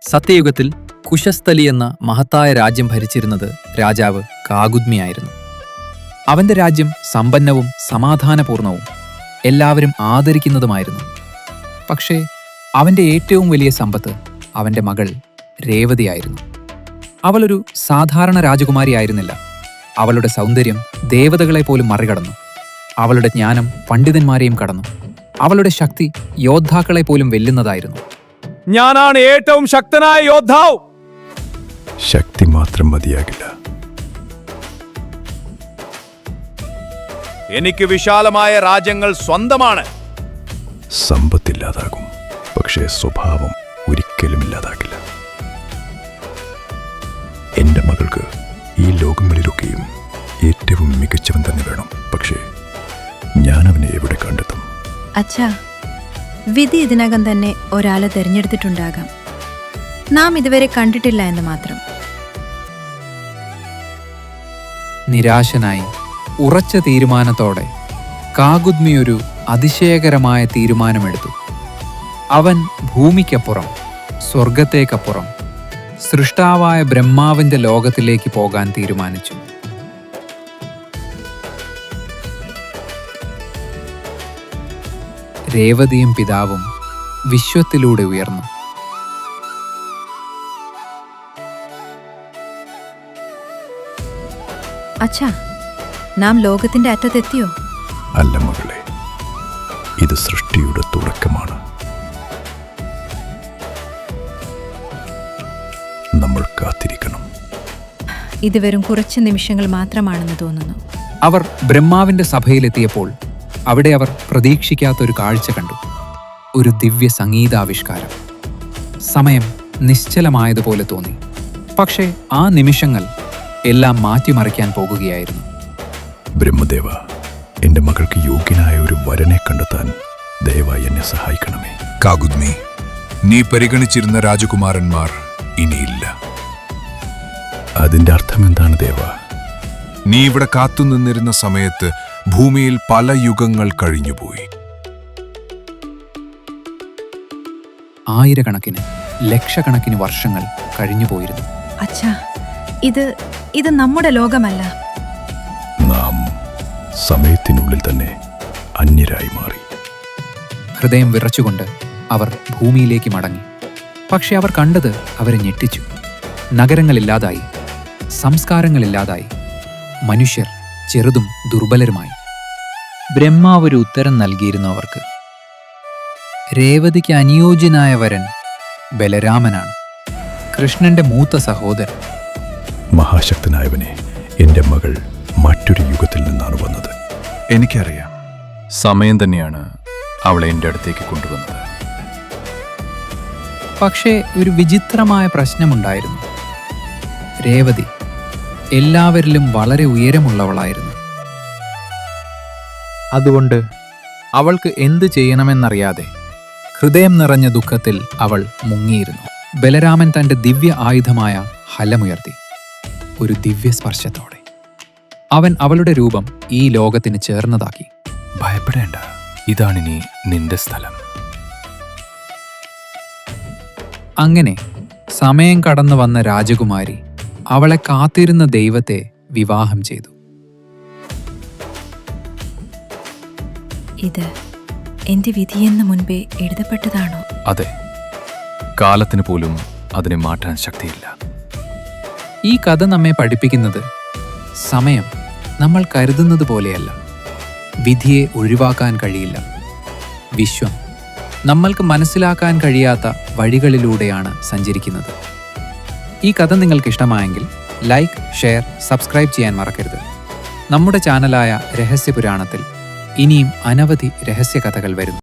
സത്യയുഗത്തിൽ കുശസ്ഥലി എന്ന മഹത്തായ രാജ്യം ഭരിച്ചിരുന്നത് രാജാവ് കാകുദ്മിയായിരുന്നു. അവന്റെ രാജ്യം സമ്പന്നവും സമാധാനപൂർണവും എല്ലാവരും ആദരിക്കുന്നതുമായിരുന്നു. പക്ഷേ അവന്റെ ഏറ്റവും വലിയ സമ്പത്ത് അവന്റെ മകൾ രേവതിയായിരുന്നു. അവളൊരു സാധാരണ രാജകുമാരിയായിരുന്നില്ല. അവളുടെ സൗന്ദര്യം ദേവതകളെ പോലും മറികടന്നു. അവളുടെ ജ്ഞാനം പണ്ഡിതന്മാരെയും കടന്നു. അവളുടെ ശക്തി യോദ്ധാക്കളെ പോലും വെല്ലുന്നതായിരുന്നു. ഞാനാണ് ഏറ്റവും ശക്തനായ യോദ്ധാവ്. ശക്തി മാത്രം മതിയാകില്ല. എനിക്ക് വിശാലമായ രാജ്യങ്ങൾ സ്വന്തമാണ്. സമ്പത്തില്ലാതാകും, പക്ഷേ സ്വഭാവം ഒരിക്കലും ഇല്ലാതാകില്ല. എന്റെ മകൾക്ക് ഈ ലോകങ്ങളിലൊക്കെയും ഏറ്റവും മികച്ചവൻ തന്നെ വേണം. പക്ഷേ ഞാൻ അവനെ എവിടെ കണ്ടെത്തും? അച്ഛാ, വിധി ഇതിനകം തന്നെ ഒരാളെ തിരഞ്ഞെടുത്തിട്ടുണ്ടാകാം. നാം ഇതുവരെ കണ്ടിട്ടില്ല എന്ന് മാത്രം. നിരാശനായി ഉറച്ച തീരുമാനത്തോടെ കാകുദ്മി ഒരു അതിശയകരമായ തീരുമാനമെടുത്തു. അവൻ ഭൂമിക്കപ്പുറം, സ്വർഗത്തേക്കപ്പുറം, സൃഷ്ടാവായ ബ്രഹ്മാവിന്റെ ലോകത്തിലേക്ക് പോകാൻ തീരുമാനിച്ചു. രേവതിയും പിതാവും വിശ്വത്തിലൂടെ ഉയർന്നു. അച്ഛാ, നാം ലോകത്തിന്റെ അറ്റത്തെത്തിയോ? അല്ല മകളെ, ഇത് സൃഷ്ടിയുടെ തുടക്കമാണ്. നമ്മൾ കാത്തിരിക്കണം. ഇത് വെറും കുറച്ച് നിമിഷങ്ങൾ മാത്രമാണെന്ന് തോന്നുന്നു. അവർ ബ്രഹ്മാവിന്റെ സഭയിലെത്തിയപ്പോൾ അവിടെ അവർ പ്രതീക്ഷിക്കാത്തൊരു കാഴ്ച കണ്ടു. ഒരു ദിവ്യ സംഗീതാവിഷ്കാരം. സമയം നിശ്ചലമായതുപോലെ തോന്നി. പക്ഷേ ആ നിമിഷങ്ങൾ എല്ലാം മാറ്റിമറിക്കാൻ പോകുകയായിരുന്നു. ബ്രഹ്മദേവ, എന്റെ മകൾക്ക് യോഗ്യനായ ഒരു വരനെ കണ്ടെത്താൻ ദയവായി എന്നെ സഹായിക്കണമേ. കാകുദ്മി, നീ പരിഗണിച്ചിരുന്ന രാജകുമാരന്മാർ ഇനിയില്ല. അതിന്റെ അർത്ഥം എന്താണ് ദേവ? നീ ഇവിടെ കാത്തുനിന്നിരുന്ന സമയത്ത് ഭൂമിയിൽ പല യുഗങ്ങൾ കഴിഞ്ഞുപോയി. ആയിരക്കണക്കിന്, ലക്ഷക്കണക്കിന് വർഷങ്ങൾ കഴിഞ്ഞുപോയിരുന്നു. അച്ഛാ, ഇത് നമ്മുടെ ലോകമല്ല. നാം സമയത്തിനുള്ളിൽ തന്നെ അന്യരായി മാറി. ഹൃദയം വിറച്ചുകൊണ്ട് അവർ ഭൂമിയിലേക്ക് മടങ്ങി. പക്ഷെ അവർ കണ്ടത് അവരെ ഞെട്ടിച്ചു. നഗരങ്ങളില്ലാതായി, സംസ്കാരങ്ങളില്ലാതായി, മനുഷ്യർ ചെറുതും ദുർബലരുമായി. ബ്രഹ്മാവ് ഒരു ഉത്തരം നൽകിയിരുന്നു അവർക്ക്. രേവതിക്ക് അനുയോജ്യനായ വരൻ ബലരാമനാണ്, കൃഷ്ണന്റെ മൂത്ത സഹോദരൻ. മഹാശക്തനായവനെ, എന്റെ മകൾ മറ്റൊരു യുഗത്തിൽ നിന്നാണ് വന്നത്. എനിക്കറിയാം, സമയം തന്നെയാണ് അവളെ എൻ്റെ അടുത്തേക്ക് കൊണ്ടുവന്നത്. പക്ഷേ ഒരു വിചിത്രമായ പ്രശ്നമുണ്ടായിരുന്നു. രേവതി എല്ലാവരിലും വളരെ ഉയരമുള്ളവളായിരുന്നു. അതുകൊണ്ട് അവൾക്ക് എന്തു ചെയ്യണമെന്നറിയാതെ ഹൃദയം നിറഞ്ഞ ദുഃഖത്തിൽ അവൾ മുങ്ങിയിരുന്നു. ബലരാമൻ തന്റെ ദിവ്യ ആയുധമായ ഹലമുയർത്തി. ഒരു ദിവ്യസ്പർശത്തോടെ അവൻ അവളുടെ രൂപം ഈ ലോകത്തിന് ചേർന്നതാക്കി. ഭയപ്പെടേണ്ട, ഇതാണിനി നിന്റെ സ്ഥലം. അങ്ങനെ സമയം കടന്നു വന്ന രാജകുമാരി അവളെ കാത്തിരുന്ന ദൈവത്തെ വിവാഹം ചെയ്തു. ഇത് എന്റെ വിധിയെന്ന് മുൻപേ എഴുതപ്പെട്ടതാണോ? അതെ, കാലത്തിന് പോലും അതിനെ മാറ്റാൻ ശക്തിയില്ല. ഈ കഥ നമ്മെ പഠിപ്പിക്കുന്നത് സമയം നമ്മൾ കരുതുന്നത് പോലെയല്ല. വിധിയെ ഒഴിവാക്കാൻ കഴിയില്ല. വിശ്വം നമ്മൾക്ക് മനസ്സിലാക്കാൻ കഴിയാത്ത വഴികളിലൂടെയാണ് സഞ്ചരിക്കുന്നത്. ഈ കഥ നിങ്ങൾക്ക് ഇഷ്ടമായെങ്കിൽ ലൈക്ക്, ഷെയർ, സബ്സ്ക്രൈബ് ചെയ്യാൻ മറക്കരുത്. നമ്മുടെ ചാനലായ രഹസ്യപുരാണത്തിൽ ഇനിയും അനവധി രഹസ്യകഥകൾ വരുന്നു.